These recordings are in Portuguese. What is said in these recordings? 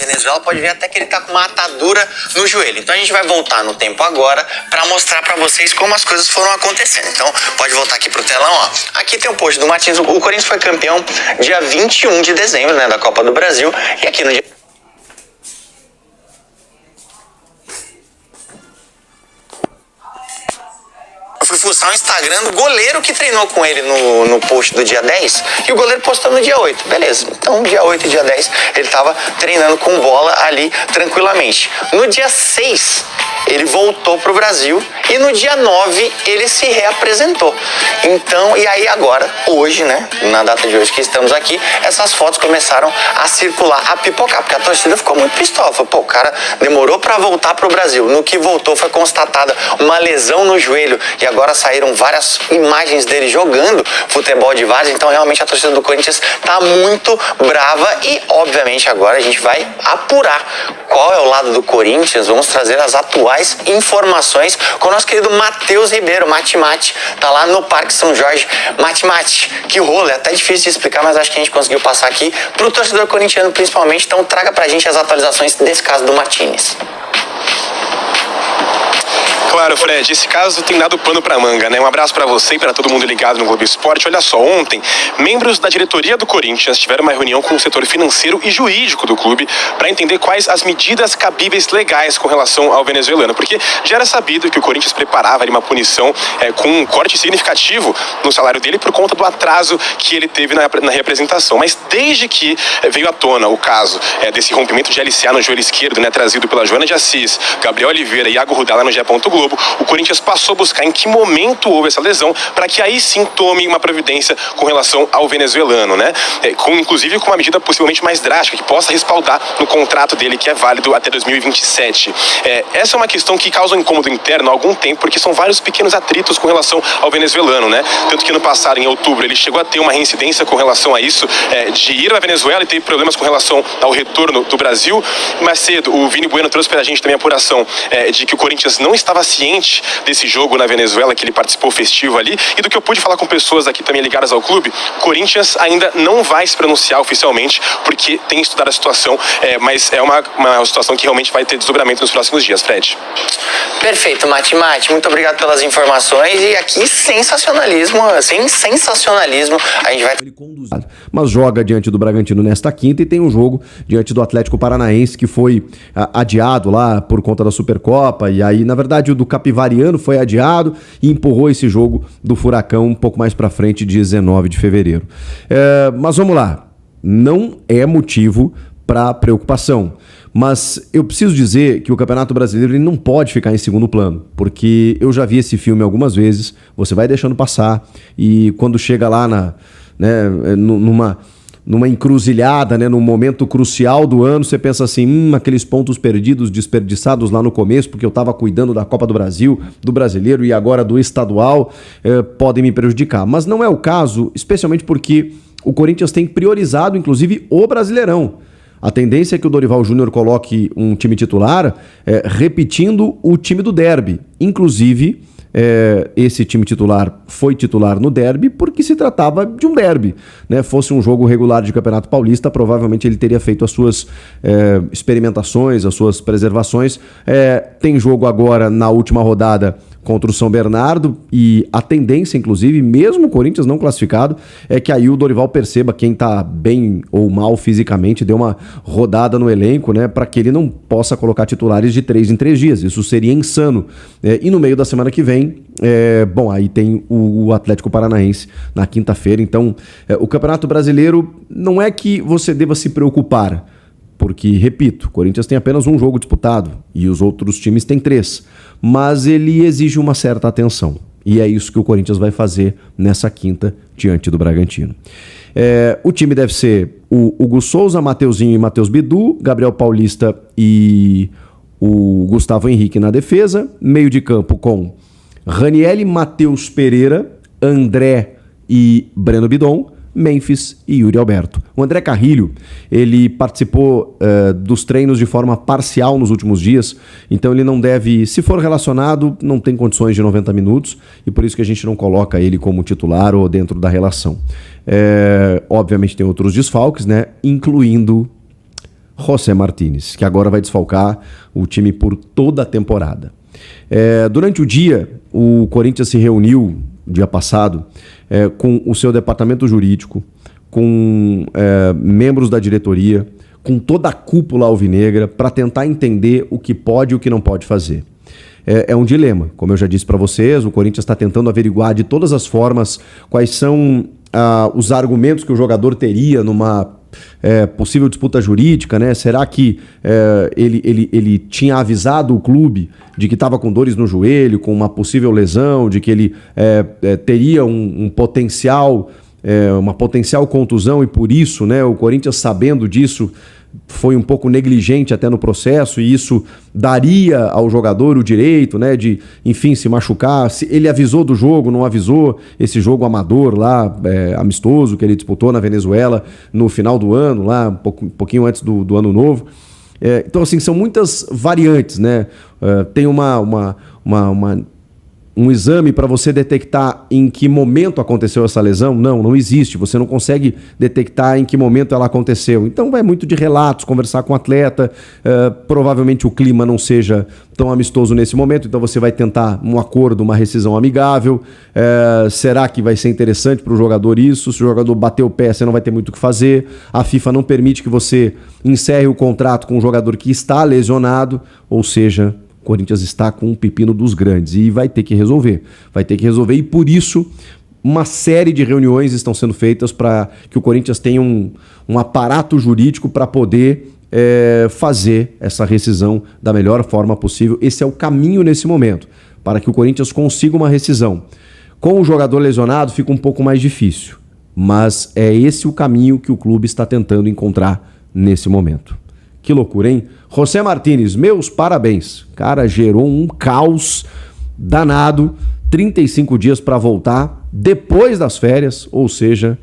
Venezuela, pode ver até que ele tá com uma atadura no joelho. Então a gente vai voltar no tempo agora para mostrar para vocês como as coisas foram acontecendo. Então pode voltar aqui pro telão, ó. Aqui tem o post do Martins. O Corinthians foi campeão dia 21 de dezembro, né, da Copa do Brasil. E aqui no dia... Eu fui fuçar o Instagram do goleiro que treinou com ele no post do dia 10 e o goleiro postou no dia 8. Beleza, então dia 8 e dia 10 ele tava treinando com bola ali tranquilamente. No dia 6 ele voltou pro Brasil e no dia 9 ele se reapresentou. Então, e aí agora, hoje, né, na data de hoje que estamos aqui, essas fotos começaram a circular, a pipocar, porque a torcida ficou muito pistola. Pô, o cara demorou para voltar pro Brasil. No que voltou foi constatada uma lesão no joelho e agora saíram várias imagens dele jogando futebol de várzea. Então realmente a torcida do Corinthians tá muito brava e obviamente agora a gente vai apurar qual é o lado do Corinthians. Vamos trazer as atuais informações com o nosso querido Matheus Ribeiro, Mate, tá lá no Parque São Jorge. Mate, que rolo, é até difícil de explicar, mas acho que a gente conseguiu passar aqui pro torcedor corintiano principalmente. Então traga pra gente as atualizações desse caso do Martins. Claro, Fred, esse caso tem dado pano pra manga, né? Um abraço pra você e pra todo mundo ligado no Globo Esporte. Olha só, ontem, membros da diretoria do Corinthians tiveram uma reunião com o setor financeiro e jurídico do clube para entender quais as medidas cabíveis legais com relação ao venezuelano, porque já era sabido que o Corinthians preparava ali uma punição com um corte significativo no salário dele por conta do atraso que ele teve na representação. Mas desde que veio à tona o caso desse rompimento de LCA no joelho esquerdo, né, trazido pela Joana de Assis, Gabriel Oliveira e Iago Rudá lá no GE. Globo, o Corinthians passou a buscar em que momento houve essa lesão para que aí sim tome uma providência com relação ao venezuelano, né? Inclusive com uma medida possivelmente mais drástica que possa respaldar no contrato dele, que é válido até 2027. Essa é uma questão que causa um incômodo interno há algum tempo, porque são vários pequenos atritos com relação ao venezuelano, né? Tanto que no passado, em outubro, ele chegou a ter uma reincidência com relação a isso, de ir à Venezuela e teve problemas com relação ao retorno do Brasil. Mais cedo, o Vini Bueno trouxe pra gente também a apuração de que o Corinthians não estava ciente desse jogo na Venezuela, que ele participou festivo ali, e do que eu pude falar com pessoas aqui também ligadas ao clube, Corinthians ainda não vai se pronunciar oficialmente, porque tem estudado a situação, mas é uma situação que realmente vai ter desdobramento nos próximos dias, Fred. Perfeito, Mate, muito obrigado pelas informações, e aqui sensacionalismo, a gente vai... Mas joga diante do Bragantino nesta quinta e tem um jogo diante do Atlético Paranaense que foi adiado lá por conta da Supercopa, e aí na verdade o do Capivariano foi adiado e empurrou esse jogo do Furacão um pouco mais para frente, 19 de fevereiro. Mas vamos lá, não é motivo para preocupação. Mas eu preciso dizer que o Campeonato Brasileiro ele não pode ficar em segundo plano, porque eu já vi esse filme algumas vezes, você vai deixando passar e quando chega lá numa encruzilhada, né, num momento crucial do ano, você pensa assim, aqueles pontos perdidos, desperdiçados lá no começo, porque eu estava cuidando da Copa do Brasil, do Brasileiro e agora do Estadual, podem me prejudicar. Mas não é o caso, especialmente porque o Corinthians tem priorizado, inclusive, o Brasileirão. A tendência é que o Dorival Júnior coloque um time titular repetindo o time do derby. Inclusive, esse time titular foi titular no derby porque se tratava de um derby, né? Fosse um jogo regular de Campeonato Paulista, provavelmente ele teria feito as suas experimentações, as suas preservações. Tem jogo agora na última rodada contra o São Bernardo e a tendência, inclusive, mesmo o Corinthians não classificado, é que aí o Dorival perceba quem tá bem ou mal fisicamente, dê uma rodada no elenco, né, para que ele não possa colocar titulares de 3 em 3 dias. Isso seria insano. E no meio da semana que vem, aí tem o Atlético Paranaense na quinta-feira. Então, o Campeonato Brasileiro não é que você deva se preocupar, porque, repito, o Corinthians tem apenas um jogo disputado e os outros times têm 3, mas ele exige uma certa atenção e é isso que o Corinthians vai fazer nessa quinta diante do Bragantino. O time deve ser o Hugo Souza, Mateuzinho e Matheus Bidu, Gabriel Paulista e o Gustavo Henrique na defesa, meio de campo com Ranielli, Matheus Pereira, André e Breno Bidon, Memphis e Yuri Alberto. O André Carrilho, ele participou dos treinos de forma parcial nos últimos dias, então ele não deve, se for relacionado, não tem condições de 90 minutos e por isso que a gente não coloca ele como titular ou dentro da relação. Obviamente tem outros desfalques, né? Incluindo José Martínez, que agora vai desfalcar o time por toda a temporada. Durante o dia, o Corinthians se reuniu, dia passado, com o seu departamento jurídico, com membros da diretoria, com toda a cúpula alvinegra, para tentar entender o que pode e o que não pode fazer. É um dilema, como eu já disse para vocês, o Corinthians está tentando averiguar de todas as formas quais são os argumentos que o jogador teria numa possível disputa jurídica, né? Será que ele tinha avisado o clube de que estava com dores no joelho, com uma possível lesão, de que ele teria um potencial, uma potencial contusão e por isso, né, o Corinthians, sabendo disso, foi um pouco negligente até no processo e isso daria ao jogador o direito, né, de, enfim, se machucar. Se ele avisou do jogo, não avisou, esse jogo amador lá, amistoso, que ele disputou na Venezuela no final do ano, lá um pouquinho antes do ano novo. Então, assim, são muitas variantes, né? Tem um exame para você detectar em que momento aconteceu essa lesão? Não existe. Você não consegue detectar em que momento ela aconteceu. Então vai muito de relatos, conversar com o atleta. Provavelmente o clima não seja tão amistoso nesse momento, então você vai tentar um acordo, uma rescisão amigável. Será que vai ser interessante para o jogador isso? Se o jogador bater o pé, você não vai ter muito o que fazer. A FIFA não permite que você encerre o contrato com um jogador que está lesionado, ou seja, o Corinthians está com um pepino dos grandes e vai ter que resolver. E por isso uma série de reuniões estão sendo feitas para que o Corinthians tenha um aparato jurídico para poder fazer essa rescisão da melhor forma possível. Esse é o caminho nesse momento, para que o Corinthians consiga uma rescisão. Com o jogador lesionado fica um pouco mais difícil, mas é esse o caminho que o clube está tentando encontrar nesse momento. Que loucura, hein? José Martínez, meus parabéns. Cara, gerou um caos danado. 35 dias para voltar depois das férias, ou seja,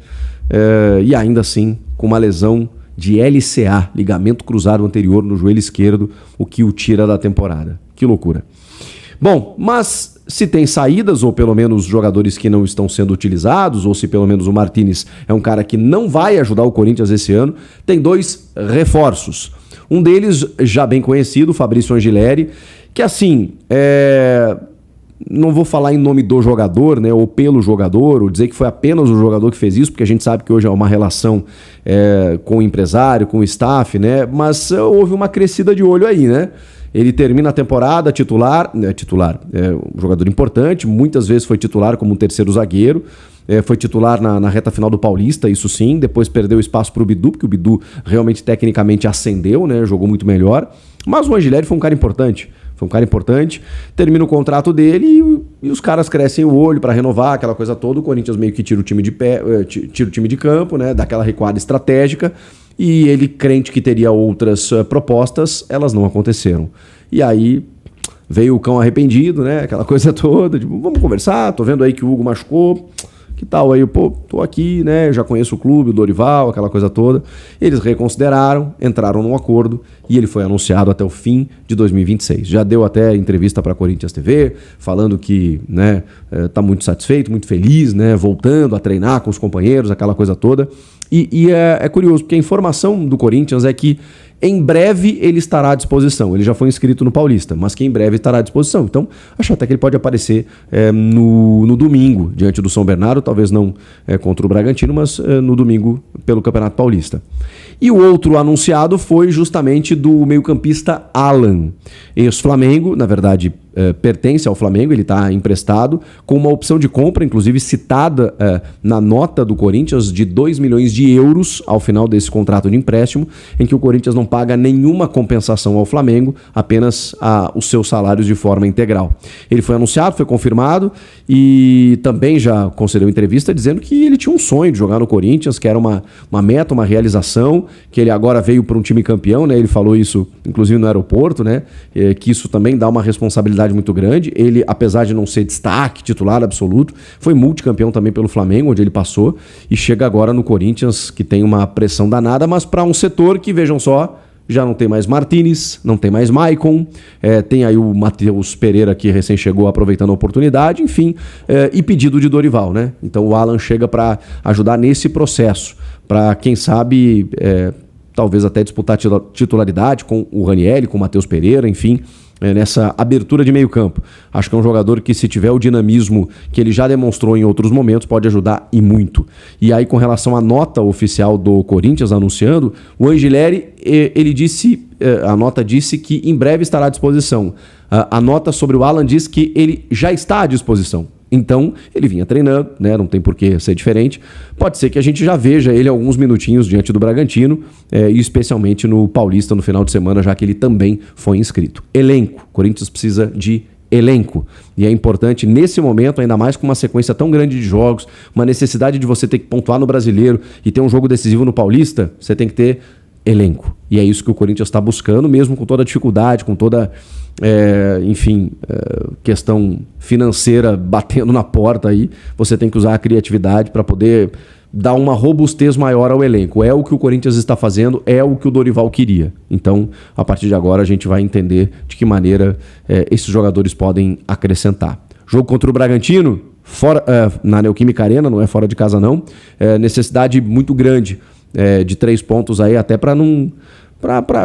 e ainda assim com uma lesão de LCA, ligamento cruzado anterior no joelho esquerdo, o que o tira da temporada. Que loucura. Bom, mas se tem saídas, ou pelo menos jogadores que não estão sendo utilizados, ou se pelo menos o Martínez é um cara que não vai ajudar o Corinthians esse ano, tem 2 reforços. Um deles, já bem conhecido, o Fabrício Angileri, que assim, não vou falar em nome do jogador, né, ou pelo jogador, ou dizer que foi apenas o jogador que fez isso, porque a gente sabe que hoje é uma relação com o empresário, com o staff, né, mas houve uma crescida de olho aí, né? Ele termina a temporada titular, um jogador importante, muitas vezes foi titular como um terceiro zagueiro, foi titular na reta final do Paulista, isso sim, depois perdeu espaço para o Bidu, porque o Bidu realmente tecnicamente ascendeu, né, jogou muito melhor, mas o Angileri foi um cara importante, termina o contrato dele e os caras crescem o olho para renovar, aquela coisa toda, o Corinthians meio que tira o time de campo, né, dá aquela recuada estratégica, e ele, crente que teria outras propostas, elas não aconteceram. E aí veio o cão arrependido, né? Aquela coisa toda, tipo, vamos conversar, tô vendo aí que o Hugo machucou, que tal aí? Pô, tô aqui, né? Já conheço o clube, o Dorival, aquela coisa toda. Eles reconsideraram, entraram num acordo e ele foi anunciado até o fim de 2026. Já deu até entrevista para a Corinthians TV, falando que, né, tá muito satisfeito, muito feliz, né? Voltando a treinar com os companheiros, aquela coisa toda. E é curioso, porque a informação do Corinthians é que em breve ele estará à disposição. Ele já foi inscrito no Paulista, mas que em breve estará à disposição. Então, acho até que ele pode aparecer no domingo, diante do São Bernardo, talvez não contra o Bragantino, mas no domingo pelo Campeonato Paulista. E o outro anunciado foi justamente do meio-campista Alan, ex-Flamengo, na verdade pertence ao Flamengo, ele está emprestado, com uma opção de compra, inclusive citada na nota do Corinthians, de 2 milhões de euros ao final desse contrato de empréstimo, em que o Corinthians não paga nenhuma compensação ao Flamengo, apenas os seus salários de forma integral. Ele foi anunciado, foi confirmado e também já concedeu entrevista dizendo que ele tinha um sonho de jogar no Corinthians, que era uma meta, uma realização, que ele agora veio para um time campeão, né? Ele falou isso inclusive no aeroporto, né? Que isso também dá uma responsabilidade muito grande. Ele, apesar de não ser destaque, titular absoluto, foi multicampeão também pelo Flamengo, onde ele passou, e chega agora no Corinthians, que tem uma pressão danada, mas para um setor que, vejam só, já não tem mais Martínez, não tem mais Maicon, tem aí o Matheus Pereira que recém chegou aproveitando a oportunidade, enfim, e pedido de Dorival, né? Então o Alan chega para ajudar nesse processo, para quem sabe talvez até disputar titularidade com o Ranieri, com o Matheus Pereira, enfim, nessa abertura de meio campo. Acho que é um jogador que, se tiver o dinamismo que ele já demonstrou em outros momentos, pode ajudar e muito. E aí, com relação à nota oficial do Corinthians anunciando, o Angileri, ele disse, a nota disse que em breve estará à disposição. A nota sobre o Alan diz que ele já está à disposição. Então, ele vinha treinando, né? Não tem por que ser diferente. Pode ser que a gente já veja ele alguns minutinhos diante do Bragantino, e especialmente no Paulista no final de semana, já que ele também foi inscrito. Elenco. O Corinthians precisa de elenco. E é importante nesse momento, ainda mais com uma sequência tão grande de jogos, uma necessidade de você ter que pontuar no Brasileiro e ter um jogo decisivo no Paulista, você tem que ter elenco. E é isso que o Corinthians está buscando, mesmo com toda a dificuldade, com toda... questão financeira batendo na porta aí, você tem que usar a criatividade para poder dar uma robustez maior ao elenco. É o que o Corinthians está fazendo, é o que o Dorival queria. Então, a partir de agora, a gente vai entender de que maneira esses jogadores podem acrescentar. Jogo contra o Bragantino, fora, na Neoquímica Arena, não é fora de casa não, necessidade muito grande de 3 pontos aí, até para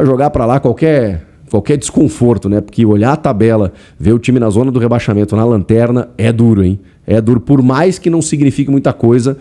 jogar para lá qualquer desconforto, né? Porque olhar a tabela, ver o time na zona do rebaixamento, na lanterna, é duro, hein? É duro, por mais que não signifique muita coisa.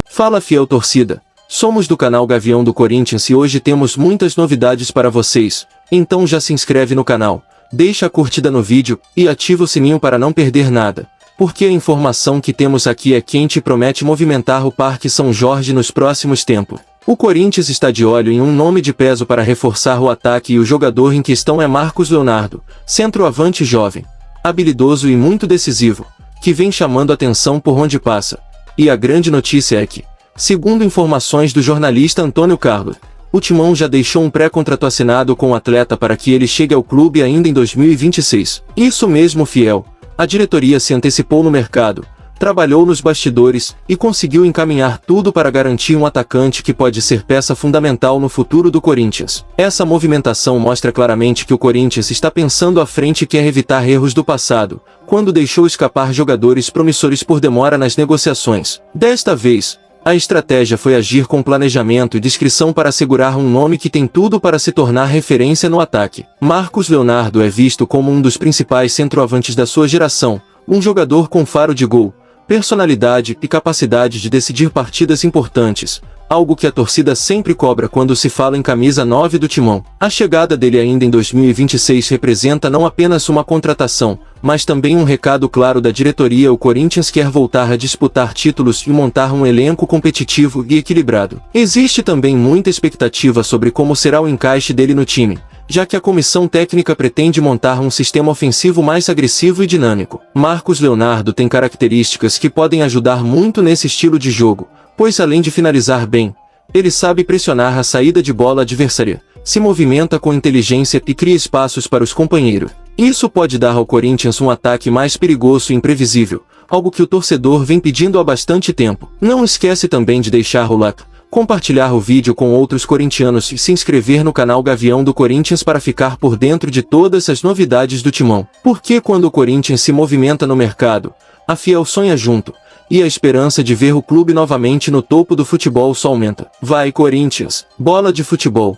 Fala, fiel torcida. Somos do canal Gavião do Corinthians e hoje temos muitas novidades para vocês. Então já se inscreve no canal, deixa a curtida no vídeo e ativa o sininho para não perder nada. Porque a informação que temos aqui é quente e promete movimentar o Parque São Jorge nos próximos tempos. O Corinthians está de olho em um nome de peso para reforçar o ataque e o jogador em questão é Marcos Leonardo, centroavante jovem, habilidoso e muito decisivo, que vem chamando atenção por onde passa. E a grande notícia é que, segundo informações do jornalista Antônio Carlos, o Timão já deixou um pré-contrato assinado com o atleta para que ele chegue ao clube ainda em 2026. Isso mesmo, fiel. A diretoria se antecipou no mercado, trabalhou nos bastidores e conseguiu encaminhar tudo para garantir um atacante que pode ser peça fundamental no futuro do Corinthians. Essa movimentação mostra claramente que o Corinthians está pensando à frente e quer evitar erros do passado, quando deixou escapar jogadores promissores por demora nas negociações. Desta vez, a estratégia foi agir com planejamento e discrição para assegurar um nome que tem tudo para se tornar referência no ataque. Marcos Leonardo é visto como um dos principais centroavantes da sua geração, um jogador com faro de gol, personalidade e capacidade de decidir partidas importantes, algo que a torcida sempre cobra quando se fala em camisa 9 do Timão. A chegada dele ainda em 2026 representa não apenas uma contratação, mas também um recado claro da diretoria. O Corinthians quer voltar a disputar títulos e montar um elenco competitivo e equilibrado. Existe também muita expectativa sobre como será o encaixe dele no time, já que a comissão técnica pretende montar um sistema ofensivo mais agressivo e dinâmico. Marcos Leonardo tem características que podem ajudar muito nesse estilo de jogo, pois além de finalizar bem, ele sabe pressionar a saída de bola adversária, se movimenta com inteligência e cria espaços para os companheiros. Isso pode dar ao Corinthians um ataque mais perigoso e imprevisível, algo que o torcedor vem pedindo há bastante tempo. Não esquece também de deixar o like, compartilhar o vídeo com outros corintianos e se inscrever no canal Gavião do Corinthians para ficar por dentro de todas as novidades do Timão. Porque quando o Corinthians se movimenta no mercado, a fiel sonha junto, e a esperança de ver o clube novamente no topo do futebol só aumenta. Vai Corinthians, bola de futebol!